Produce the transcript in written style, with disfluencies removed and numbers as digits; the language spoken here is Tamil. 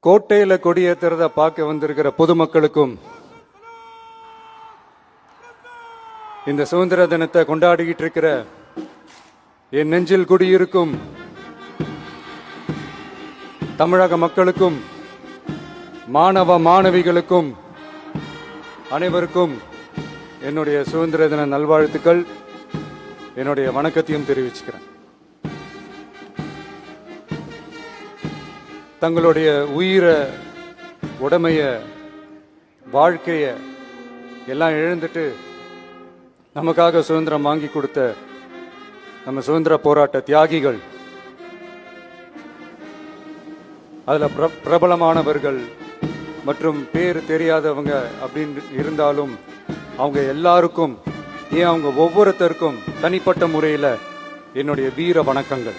கோட்டையில கொடியேற்றுறத பார்க்க வந்திருக்கிற பொதுமக்களுக்கும் இந்த சுதந்திர தினத்தை கொண்டாடிக்கிட்டு இருக்கிற என் நெஞ்சில் குடியிருக்கும் தமிழக மக்களுக்கும் மாணவ மாணவிகளுக்கும் அனைவருக்கும் என்னுடைய சுதந்திர தின நல்வாழ்த்துக்கள், என்னுடைய வணக்கத்தையும் தெரிவிச்சுக்கிறேன். தங்களுடைய உயிரை, உடமைய, வாழ்க்கைய எல்லாம் இழந்துட்டு நமக்காக சுதந்திரம் வாங்கி கொடுத்த நம்ம சுதந்திர போராட்ட தியாகிகள், அதுல பிரபலமானவர்கள் மற்றும் பேர் தெரியாதவங்க அப்படின்னு இருந்தாலும் அவங்க எல்லாருக்கும், ஏன் அவங்க ஒவ்வொருத்தருக்கும் தனிப்பட்ட முறையில் என்னுடைய வீர வணக்கங்கள்.